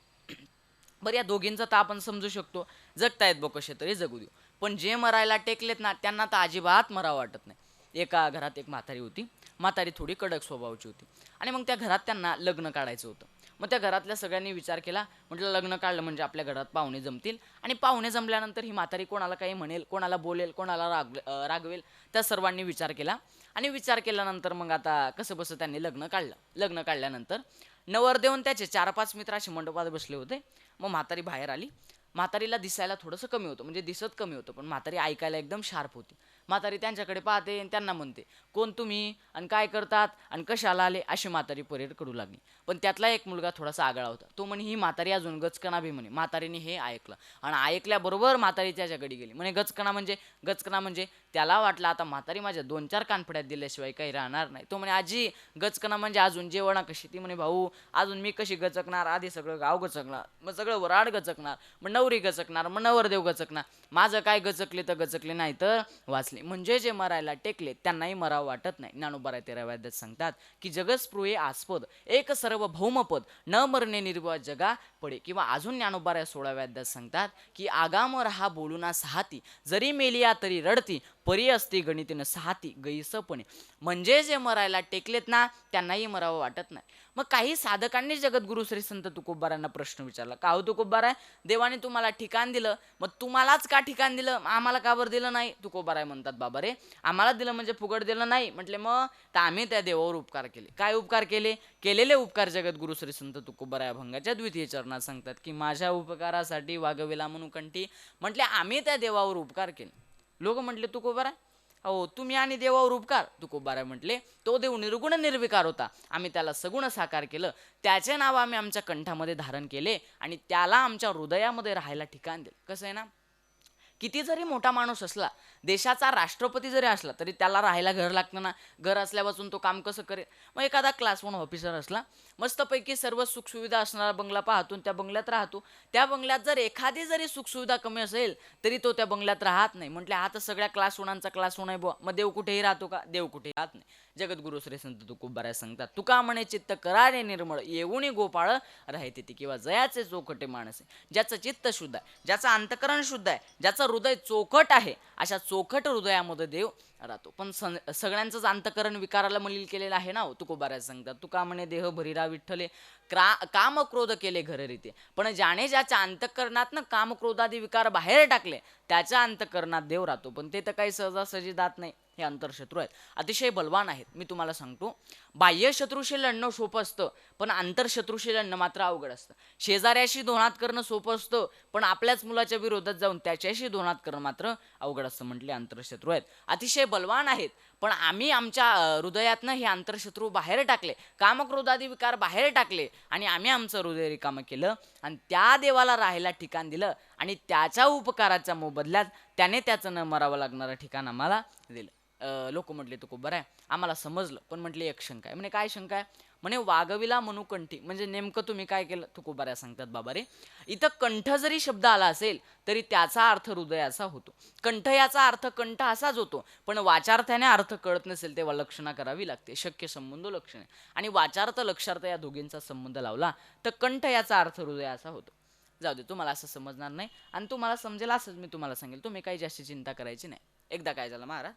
बरं, या दोघींचं तर आपण समजू शकतो, जगतायत बो कसे तरी जगू देऊ. पण जे मरायला टेकलेत ना त्यांना तर अजिबात मरावं वाटत नाही. एका घरात एक म्हातारी होती. म्हातारी थोडी कडक स्वभावाची होती आणि मग त्या घरात त्यांना लग्न काढायचं होतं. मग त्या घरातल्या सगळ्यांनी विचार केला, म्हटलं लग्न काढलं म्हणजे आपल्या घरात पाहुणे जमतील आणि पाहुणे जमल्यानंतर ही म्हातारी कोणाला काही म्हणेल, कोणाला बोलेल, कोणाला रागवेल, त्या सर्वांनी विचार केला. आणि विचार केल्यानंतर मग आता कसं बसं त्यांनी लग्न काढलं. लग्न काढल्यानंतर नवरदेव आणि त्याचे 4-5 मित्र असे मंडपात बसले होते. मग म्हातारी बाहेर आली. म्हातारीला दिसायला थोडंसं कमी होतं, म्हणजे दिसत कमी होतं, पण म्हातारी ऐकायला एकदम शार्प होती. म्हातारी त्यांच्याकडे पाहते आणि त्यांना म्हणते, कोण तुम्ही आणि काय करतात आणि कशाला आले, अशी म्हातारी परेड करू लागली. पण त्यातला एक मुलगा थोडासा आगळा होता. तो म्हणे ही म्हातारी अजून गचकणा बी म्हणे. म्हातारीने हे ऐकलं आणि ऐकल्याबरोबर म्हातारी त्याच्याकडे गेली. म्हणे गचकणा म्हणजे त्याला वाटलं आता म्हातारी माझ्या 2-4 कानफड्यात दिल्याशिवाय काही राहणार नाही. तो म्हणे आजी गचकणा म्हणजे अजून जेवणा कशी. ती म्हणे भाऊ अजून मी कशी गचकणार, आधी सगळं गाव गचकणार, मग सगळं वराड गचकणार, मग नवरी गचकणार, मग नवरदेव गचकणार, माझं काय गचकले तर गचकले नाही तर वाचले. म्हणजे जे मरायला टेकले त्यांनाही मरावं वाटत नाही. ज्ञानोबा 13व्या सांगतात की जगस्पृहे आस्पद एक सर्व भौमपद न मरणे निर्भय जगा पडे. किंवा अजून ज्ञानोबा 16व्या सांगतात की आगाम रहा बोलूना सहाती जरी मेलिया तरी रडती परी असते गणितीनं सहाती गैसपणे. म्हणजे जे मरायला टेकलेत ना त्यांनाही मरावं वाटत नाही. मग काही साधकांनी जगद्गुरु श्री संत तुकोबारांना प्रश्न विचारला, का हो तुकोबाराय, देवाने तुम्हाला ठिकाण दिलं, मग तुम्हालाच का ठिकाण दिलं, आम्हाला का बरं दिलं नाही. तुकोबाराय म्हणतात, बाबा रे आम्हाला दिलं म्हणजे फुकट दिलं नाही. म्हटले मग तर आम्ही त्या देवावर उपकार केले. काय उपकार केले. केलेले उपकार जगद्गुरु श्री संत तुकोबाराय अभंगाच्या 2य चरणात सांगतात की माझ्या उपकारासाठी वागविला म्हणून कंठी. म्हटले आम्ही त्या देवावर उपकार केले. लोक म्हटले तुकोबाराय अहो तुम्ही आणि देवावर उपकार. तुकोबाराय म्हटले तो देव निर्गुण निर्विकार होता, आम्ही त्याला सगुण साकार केलं, त्याचे नाव आम्ही आमच्या कंठामध्ये धारण केले आणि त्याला आमच्या हृदयामध्ये राहायला ठिकाण दिले. कसं आहे ना, किती जरी मोठा माणूस असला, देशाचा राष्ट्रपती जरी असला तरी त्याला राहायला घर लागतं ना. घर असल्यापासून तो काम कसं करेल. मग एखादा क्लास 1 ऑफिसर असला, मस्तपैकी सर्व सुखसुविधा असणारा बंगला पाहतो, त्या बंगल्यात राहतो. त्या बंगल्यात जर एखादी जरी सुखसुविधा कमी असेल तरी तो त्या बंगल्यात राहत नाही. म्हटले हा तर सगळ्या क्लास 1चा क्लास 1 आहे बुवा. मग देव कुठेही राहतो का. देव कुठेही राहत नाही. जगद्गुरु श्री संत तुकोबाराय सांगतात, तुका म्हणे चित्त करारे निर्मळ येऊनी गोपाळ राहते ती. किंवा जयाचे चोखटे माणसे, ज्याचं चित्त शुद्ध आहे, ज्याचं अंतकरण शुद्ध आहे, ज्याचं हृदय चोखट आहे, अशा चोखट हृदयामध्ये देव राहतो. पण सगळ्यांचंच अंतकरण विकाराला मलिन केलेलं आहे ना. तुकोबाराय सांगतात, तुका म्हणे देह भरीरा विठ्ठले काम क्रोध केले घररीते. पण ज्याने ज्याच्या अंतकरणात ना काम क्रोधादी विकार बाहेर टाकले त्याच्या अंतकरणात देव राहतो. पण ते तर काही सहजासहजी जात नाही. हे अंतरशत्रू आहेत, अतिशय बलवान आहेत. मी तुम्हाला सांगतो, बाह्य शत्रूशी लढणं सोपं असतं पण आंतरशत्रूशी लढणं मात्र अवघड असतं. शेजाऱ्याशी धोणात करणं सोपं असतं पण आपल्याच मुलाच्या विरोधात जाऊन त्याच्याशी धोणात करणं मात्र अवघड असतं. म्हटले अंतरशत्रू आहेत, अतिशय बलवान आहेत. पण आम्ही आमच्या हृदयातनं हे अंतरशत्रू बाहेर टाकले, कामक्रोधादी विकार बाहेर टाकले आणि आम्ही आमचं हृदय रिकामं केलं आणि त्या देवाला राहायला ठिकाण दिलं आणि त्याच्या उपकाराच्या मोबदल्यात त्याने त्याचं न मरावं लागणारं ठिकाण आम्हाला दिलं. लोक म्हटले तो खूप बरं आहे, आम्हाला समजलं, पण म्हटले एक शंका आहे. म्हणे काय शंका आहे? म्हणे वागविला म्हणू कंठी, म्हणजे नेमकं तुम्ही काय केलं? तुकोबाऱ्या सांगतात बाबा रे, इथं कंठ जरी शब्द आला असेल तरी त्याचा अर्थ हृदयाचा होतो. कंठ याचा अर्थ कंठ असाच होतो, पण वाचार्थाने अर्थ कळत नसेल तेव्हा लक्षणा करावी लागते. शक्य संबंध लक्षणे आणि वाचार्थ लक्षार्थ या दोघींचा संबंध लावला तर कंठ याचा अर्थ हृदयाचा होतो. जाऊ दे, तुम्हाला असं समजणार नाही आणि तुम्हाला समजेल असंच मी तुम्हाला सांगेल. तुम्ही काही जास्त चिंता करायची नाही. एकदा काय झालं महाराज,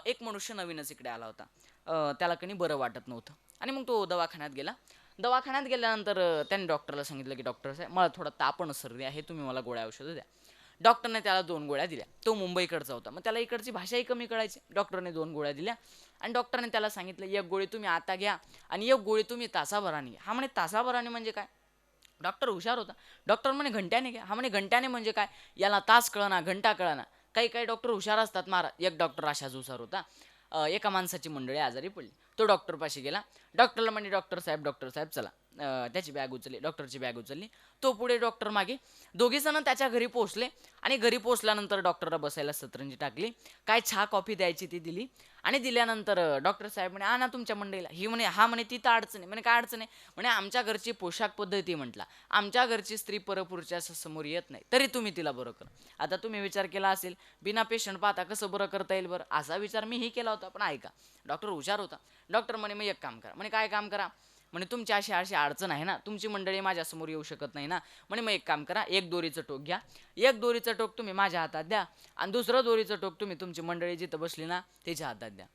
एक मनुष्य नवीनच इकडे आला होता. त्याला कणी बरं वाटत नव्हतं आणि मग तो दवाखान्यात गेला. दवाखान्यात गेल्यानंतर त्याने डॉक्टरला सांगितलं की डॉक्टर साहेब मला थोडा ताप आणि सर्दी आहे, तुम्ही मला गोळ्या औषधं द्या. डॉक्टरने त्याला 2 गोळ्या दिल्या. तो मुंबईकडचा होता, मग त्याला इकडची भाषाही कमी कळायची. डॉक्टरने 2 गोळ्या दिल्या आणि डॉक्टरने त्याला सांगितलं एक गोळी तुम्ही आता घ्या आणि एक गोळी तुम्ही तासाभराने घ्या. हा म्हणे तासाभराने म्हणजे काय? डॉक्टर हुशार होता. डॉक्टर म्हणे घंट्याने घ्या. हा म्हणे घंट्याने म्हणजे काय? याला तास कळना घंटा कळना. काही काही डॉक्टर हुशार असतात महाराज. एक डॉक्टर अशाच हुशार होता. एका माणसाची मंडळी आजारी पडली. तो डॉक्टरपाशी गेला. डॉक्टरला म्हणे डॉक्टर साहेब चला. त्याची बॅग उचलली, डॉक्टरची बॅग उचलली. तो पुढे, डॉक्टर मागे. दोघी जण त्याच्या घरी पोहोचले आणि घरी पोहोचल्यानंतर डॉक्टरला बसायला सतरंजी टाकली. काय चहा कॉफी द्यायची ती दिली आणि दिल्यानंतर डॉक्टर साहेब म्हणे आणा तुमच्या मंडळीला. ही म्हणे हा म्हणे ती तर अडचण आहे. म्हणे काय अडचण आहे? म्हणे आमच्या घरची पोशाख पद्धती म्हटला, आमच्या घरची स्त्री परपुरुषाच्या समोर येत नाही, तरी तुम्ही तिला बरं कर. आता तुम्ही विचार केला असेल बिना पेशंट पाहता कसं बरं करता येईल बरं, असा विचार मीही केला होता. पण ऐका, डॉक्टर हुशार होता. डॉक्टर म्हणे मग एक काम करा. म्हणे काय काम करा? म्हणे तुमची अशी अशी अडचण आहे ना, तुमची मंडळी माझ्यासमोर येऊ शकत नाही ना. म्हणे मग एक काम करा, एक दोरीचं टोक घ्या, एक दोरीचं टोक तुम्ही माझ्या हातात द्या आणि दुसरं दोरीचं टोक तुम्ही तुमची मंडळी जिथं बसली ना त्याच्या हातात द्या.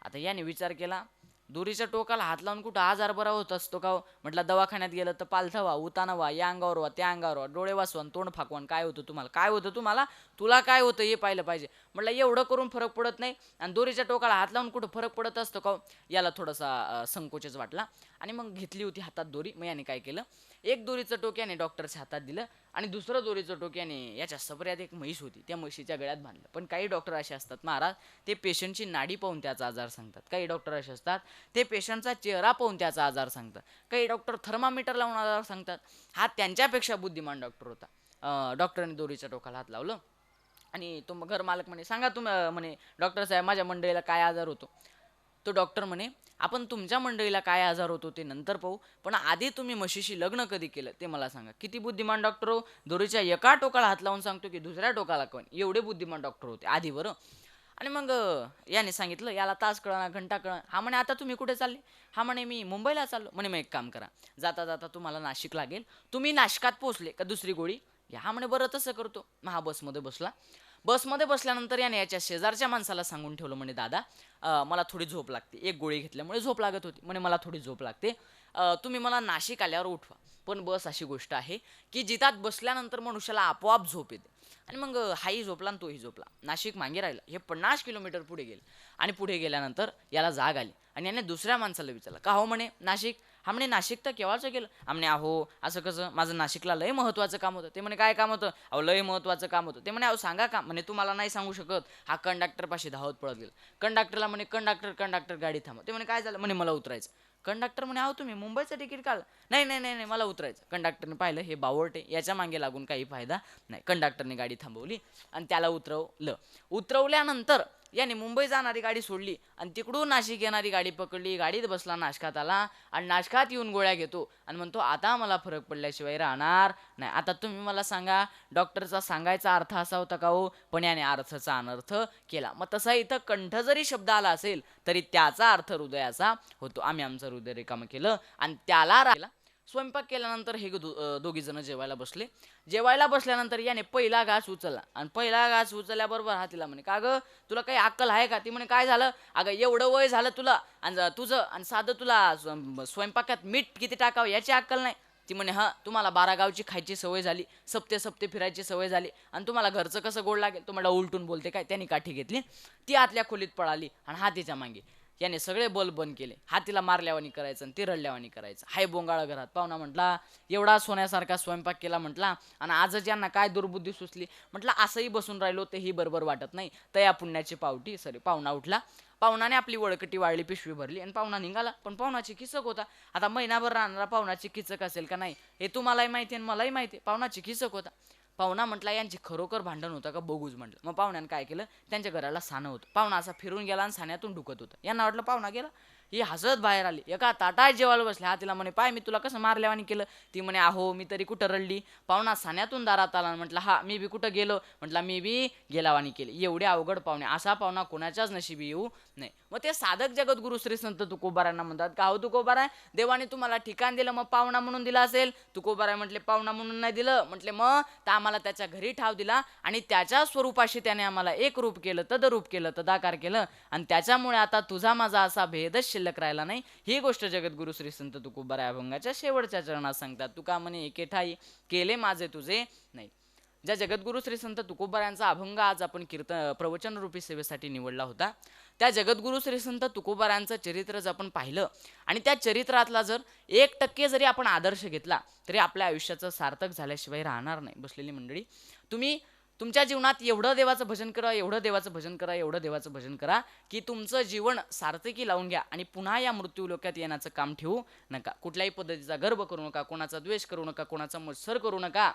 आता याने विचार केला, दोरीच्या टोकाला हात लावून कुठं आजार बरा होत असतो का हो? म्हटलं दवाखान्यात गेलं तर पालथा व्हा, उताना व्हा, या अंगावर व्हा, त्या अंगावर व्हा, डोळे वाचवा, तोंड फाकवान, काय होतं तुम्हाला? काय होतं तुम्हाला? तुला काय होतं हे पाहिलं पाहिजे. म्हटलं एवढं करून फरक पडत नाही आणि दोरीच्या टोकाला हात लावून कुठं फरक पडत असतो का हो? याला थोडासा संकोचच वाटला आणि मग घेतली होती हातात दोरी. मग याने काय केलं, एक दोरीचं टोक याने डॉक्टरच्या हातात दिलं आणि दुसरं दोरीचं टोक याने याच्या सपऱ्यात एक म्हैस होती त्या म्हशीच्या गळ्यात बांधलं. पण काही डॉक्टर असे असतात महाराज, ते पेशंटची नाडी पाहून त्याचा आजार सांगतात. काही डॉक्टर असे असतात ते पेशंटचा चेहरा पाहून त्याचा आजार सांगतात. काही डॉक्टर थर्मामीटर लावून आजार सांगतात. हा त्यांच्यापेक्षा बुद्धिमान डॉक्टर होता. डॉक्टरने दोरीच्या टोकाला हात लावलं आणि तो घर मालक म्हणे सांगा तुम्ही, म्हणे डॉक्टर साहेब माझ्या मंडळीला काय आजार होतो? तो डॉक्टर म्हणे आपण तुमच्या मंडळीला काय आजार होतो ते नंतर पाहू, पण आधी तुम्ही म्हशीशी लग्न कधी केलं ते मला सांगा. किती बुद्धिमान डॉक्टर हो, दोरीच्या एका टोकाला हात लावून सांगतो की दुसऱ्या टोकाला कोण, एवढे बुद्धिमान डॉक्टर होते आधी बरं. आणि मग याने सांगितलं याला तास कळना घंटा कळना. हा म्हणे आता तुम्ही कुठे चालले? हा म्हणे मी मुंबईला चाललो. म्हणे मग एक काम करा, जाता जाता तुम्हाला नाशिक लागेल, तुम्ही नाशिकात पोहोचले का दुसरी गोळी घ्या. हा म्हणे बरं तसं करतो. मग हा बसमध्ये बसला. बसमध्ये बसल्यानंतर याने याच्या शेजारच्या माणसाला सांगून ठेवलं, म्हणे दादा मला थोडी झोप लागते, एक गोळी घेतल्यामुळे झोप लागत होती, म्हणे मला थोडी झोप लागते, तुम्ही मला नाशिक आल्यावर उठवा. पण बस अशी गोष्ट आहे की जिथात बसल्यानंतर मनुष्याला आपोआप झोप येते. आणि मग हाही झोपला आणि तोही झोपला. नाशिक मागे राहिलं. हे 50 किलोमीटर पुढे गेले आणि पुढे गेल्यानंतर याला जाग आली आणि याने दुसऱ्या माणसाला विचारलं का हो म्हणे नाशिक? हा म्हणे नाशिक तर केव्हाचं गेलं. हा म्हणे अहो असं कसं, माझं नाशिकला लय महत्त्वाचं काम होतं. ते म्हणे काय काम होतं? अहो लय महत्त्वाचं काम होतं. ते म्हणे अहो सांगा का? म्हणे तुम्हाला नाही सांगू शकत. हा कंडक्टरपाशी धावत पळत गेला. कंडक्टरला म्हणे कंडक्टर गाडी थांबव. ते म्हणे काय झालं? म्हणे मला उतरायचं. कंडक्टर म्हणे अहो तुम्ही मुंबईचं तिकीट काढलं? नाही नाही नाही नाही मला उतरायचं. कंडक्टरने पाहिलं हे बावळटे, याच्या मागे लागून काही फायदा नाही. कंडक्टरने गाडी थांबवली आणि त्याला उतरवलं. उतरवल्यानंतर याने मुंबई जाणारी गाडी सोडली आणि तिकडून नाशिक येणारी गाडी पकडली. गाडीत बसला, नाशकात आला आणि नाशकात येऊन गोळ्या घेतो आणि म्हणतो आता मला फरक पडल्याशिवाय राहणार नाही. आता तुम्ही मला सांगा, डॉक्टरचा सांगायचा अर्थ असा होता का हो? पण याने अर्थाचा अनर्थ केला. मग तसा इथं कंठ जरी शब्द आला असेल तरी त्याचा अर्थ हृदयाचा होतो. आम्ही आमचं हृदय रिकामं केलं आणि त्याला स्वयंपाक केल्यानंतर हे दोघी जण जेवायला बसले. जेवायला बसल्यानंतर याने पहिला घास उचलला आणि पहिला घास उचलल्याबरोबर हा तिला म्हणे का गं तुला काही अक्कल आहे का? ती म्हणे काय झालं? अगं एवढं वय झालं तुला आणि तुझं आणि साधं तुला स्वयंपाकात मीठ किती टाकावं याची अक्कल नाही. ती म्हणे हां तुम्हाला 12 गावची खायची सवय झाली, सप्ते सप्ते फिरायची सवय झाली आणि तुम्हाला घरचं कसं गोड लागेल. तुम्हाला उलटून बोलते काय? त्यांनी काठी घेतली, ती आतल्या खोलीत पळाली आणि हा तिच्या मागे. याने सगळे बल्ब बंद केले. हा तिला मारल्यावानी करायचं आणि ती रडल्यावानी करायचं. हाय बोंगाळा घरात. पाहुणा म्हटला एवढा सोन्यासारखा स्वयंपाक केला म्हटला आणि आजच यांना काय दुर्बुद्धी सुचली. म्हटलं असंही बसून राहिलो तेही बरोबर वाटत नाही. तया पुण्याची पावटी पाहुणा उठला. पाहुणाने आपली वळकटी वाळली, पिशवी भरली आणि पाहुणा निघाला. पण पाहुणाची किचक होता. आता महिनाभर राहणारा पाहुणाची किचक असेल का नाही हे तुम्हालाही माहिती आणि मलाही माहिती. पाहुणाची किचक होता. पाहुणा म्हटला यांची खरोखर भांडण होतं का बघूच म्हटलं. मग पाहुण्यानं काय केलं, त्यांच्या घराला सानं होतं. पाहुणा असा फिरून गेला आणि साण्यातून ढुकत होतं. यांना वाटलं पाहुणा गेला. ही हसत बाहेर आली, एका ताटात जेवायला बसले. हा तिला म्हणे, पाय मी तुला कसं मारल्यावानी केलं. ती म्हणे, अहो मी तरी कुठं रडली. पाहुणा साण्यातून दारात आला. म्हटलं, हा मी बी कुठं गेलो. म्हटलं, मी बी गेलावानी केली. एवढे अवघड पाहुणे, असा पाहुणा कोणाच्याच नशिबी येऊ नाही. मग ते साधक जगद्गुरु श्री संत तुकोबारायांना म्हणतात का, हो तुकोबाराय, देवाने तुम्हाला ठिकाण दिलं, मग पाहुणा म्हणून दिला असेल. तुकोबाराय म्हटले, पाहुणा म्हणून नाही दिलं. म्हटले, मग तर आम्हाला त्याच्या घरी ठाव दिला आणि त्याच्या स्वरूपाशी त्याने आम्हाला एक रूप केलं, तदरूप केलं, तदाकार केलं आणि त्याच्यामुळे आता तुझा माझा असा भेदच शिल्लक राहिला नाही. ही गोष्ट जगद्गुरु श्री संत तुकोबाराय अभंगाच्या शेवटच्या चरणात सांगतात. तुका म्हणे एके ठाई केले माझे तुझे नाही. ज्या जगद्गुरु श्री संत तुकोबारायांचा अभंग आज आपण प्रवचन रूपी सेवेसाठी निवडला होता, त्या जगद्गुरु श्री संत तुकोबारायांचं चरित्र जर आपण पाहिलं आणि त्या चरित्रातला जर 1% जरी आपण आदर्श घेतला तरी आपल्या आयुष्याचं सार्थक झाल्याशिवाय राहणार नाही. बसलेली मंडळी, तुम्ही तुमच्या जीवनात एवढं देवाचं भजन करा, एवढं देवाचं भजन करा, एवढं देवाचं भजन करा की तुमचं जीवन सार्थकी लावून घ्या आणि पुन्हा या मृत्यू लोकात येण्याचं काम ठेवू नका. कुठल्याही पद्धतीचा गर्व करू नका, कोणाचा द्वेष करू नका, कोणाचा मत्सर करू नका.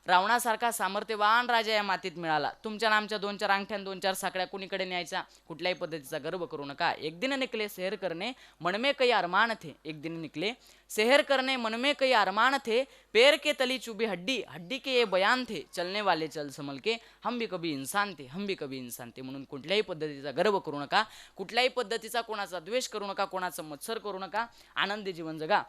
रावणासारखा सामर्थ्यवान राजा या मातीत मिळाला. तुमच्या नामच्या 2-4 अंगठ्या 2-4 साकड्या कुणीकडे न्यायचा. कुठल्याही पद्धतीचा गर्व करू नका. एक दिन निकले शहर करणे मनमे कई अरमान थे. एक दिन निकले शहर करणे मनमे कई अरमान थे. पैर के तली चुभी हड्डी, हड्डी के ये बयान थे. चलने वाले चल संभल के, हम भी कभी इंसान थे, हम भी कभी इंसान थे. म्हणून कुठल्याही पद्धतीचा गर्व करू नका, कुठल्याही पद्धतीचा कोणाचा द्वेष करू नका, कोणाचा मत्सर करू नका. आनंदी जीवन जगा.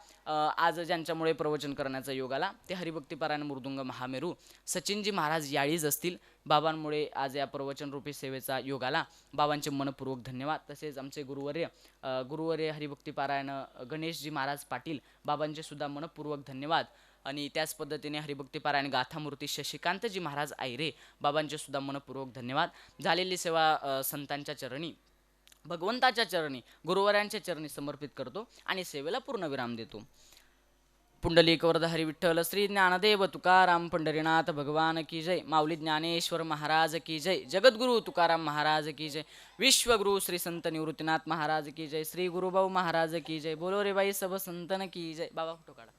आज ज्यांच्यामुळे प्रवचन करण्याचा योग आला ते हरिभक्तीपरायण मृदुंग महामेरू सचिनजी महाराज याळीज असतील. बाबांमुळे आज या प्रवचन रूपी सेवेचा योग आला. बाबांचे मनपूर्वक धन्यवाद. तसेच आमचे गुरुवर्य हरिभक्तीपारायण गणेशजी महाराज पाटील, बाबांचे सुद्धा मनपूर्वक धन्यवाद. आणि त्याच पद्धतीने हरिभक्तीपारायण गाथामूर्ती शशिकांतजी महाराज आयरे, बाबांचे सुद्धा मनपूर्वक धन्यवाद. झालेली सेवा संतांच्या चरणी, भगवंताच्या चरणी, गुरुवर्यांच्या चरणी समर्पित करतो आणि सेवेला पूर्णविराम देतो. पुंडलिक वरद हरी विठ्ठल श्री ज्ञानदेव तुकाराम पंढरीनाथ भगवान की जय. माऊली ज्ञानेश्वर महाराज की जय. जगद्गुरु तुकाराम महाराज की जय. विश्वगुरु श्री संत निवृत्तीनाथ महाराज की जय. श्री गुरुभाऊ महाराज की जय. बोलो रे बाई सब संतन की जय. बाबा फोटो काढा.